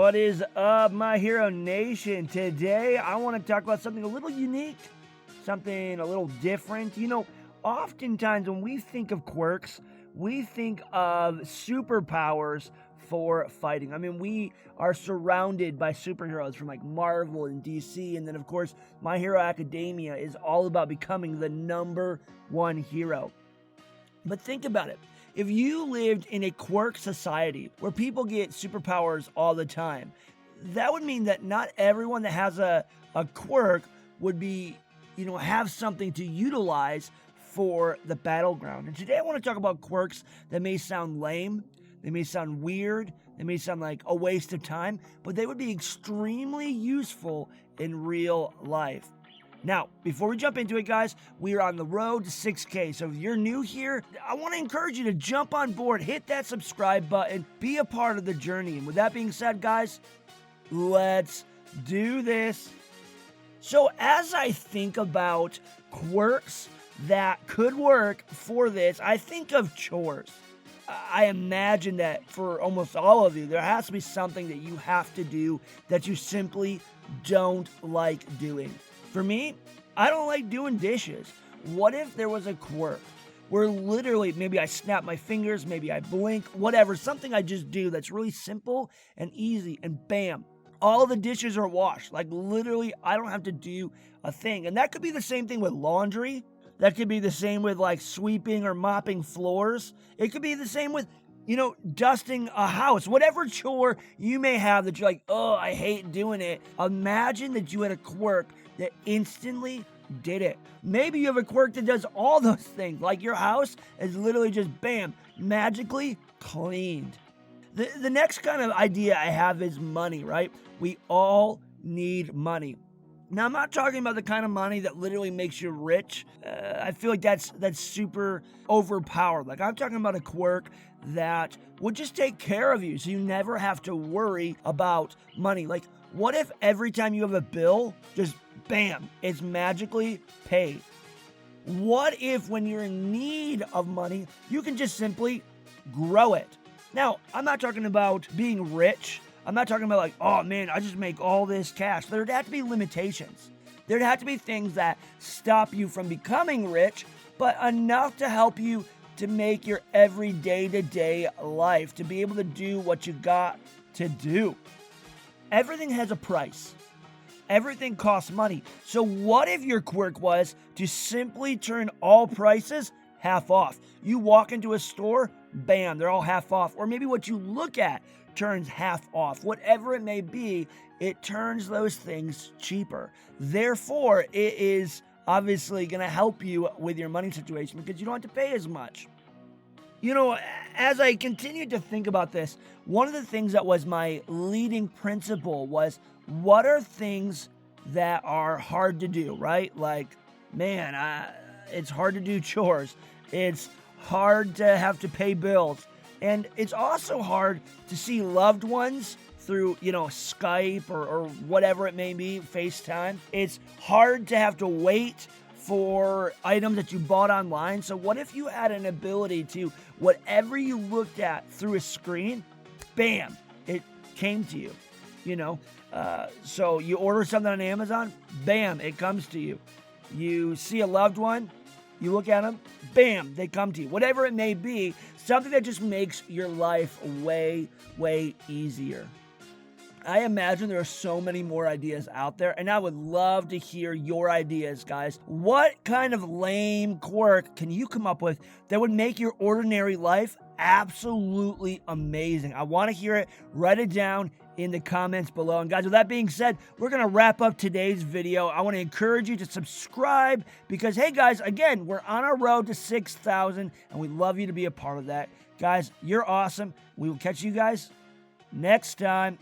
What is up, My Hero Nation? Today, I want to talk about something a little unique, something a little different. Oftentimes when we think of quirks, we think of superpowers for fighting. I mean, we are surrounded by superheroes from like Marvel and DC, and then of course, My Hero Academia is all about becoming the number one hero. But think about it. If you lived in a quirk society where people get superpowers all the time, that would mean that not everyone that has a quirk would be, have something to utilize for the battleground. And today I want to talk about quirks that may sound lame, they may sound weird, they may sound like a waste of time, but they would be extremely useful in real life. Now, before we jump into it, guys, we are on the road to 6K. So if you're new here, I want to encourage you to jump on board, hit that subscribe button, be a part of the journey. And with that being said, guys, let's do this. So as I think about quirks that could work for this, I think of chores. I imagine that for almost all of you, there has to be something that you have to do that you simply don't like doing. For me, I don't like doing dishes. What if there was a quirk where literally maybe I snap my fingers, maybe I blink, whatever, something I just do that's really simple and easy, and bam, all the dishes are washed. Like literally, I don't have to do a thing. And that could be the same thing with laundry. That could be the same with like sweeping or mopping floors. It could be the same with, dusting a house. Whatever chore you may have that you're like, oh, I hate doing it. Imagine that you had a quirk that instantly did it. Maybe you have a quirk that does all those things. Like your house is literally just, bam, magically cleaned. The next kind of idea I have is money, right? We all need money. Now, I'm not talking about the kind of money that literally makes you rich. I feel like that's super overpowered. Like I'm talking about a quirk that would just take care of you so you never have to worry about money. Like what if every time you have a bill, just bam, it's magically paid? What if when you're in need of money, you can just simply grow it? Now, I'm not talking about being rich. I'm not talking about like, oh man, I just make all this cash. There'd have to be limitations. There'd have to be things that stop you from becoming rich, but enough to help you to make your every day-to-day life, to be able to do what you got to do. Everything has a price. Everything costs money. So what if your quirk was to simply turn all prices half off? You walk into a store, bam, they're all half off. Or maybe what you look at turns half off. Whatever it may be, it turns those things cheaper. Therefore, it is obviously going to help you with your money situation because you don't have to pay as much. As I continued to think about this, one of the things that was my leading principle was, what are things that are hard to do, right? Like, man, it's hard to do chores. It's hard to have to pay bills. And it's also hard to see loved ones through, Skype or whatever it may be, FaceTime. It's hard to have to wait for items that you bought online. So what if you had an ability to, whatever you looked at through a screen, bam, it came to you, So you order something on Amazon, bam, it comes to you. You see a loved one, you look at them, bam, they come to you. Whatever it may be, something that just makes your life way, way easier. I imagine there are so many more ideas out there, and I would love to hear your ideas, guys. What kind of lame quirk can you come up with that would make your ordinary life absolutely amazing? I want to hear it. Write it down in the comments below. And guys, with that being said, we're going to wrap up today's video. I want to encourage you to subscribe because, hey guys, again, we're on our road to 6,000 and we'd love you to be a part of that. Guys, you're awesome. We will catch you guys next time.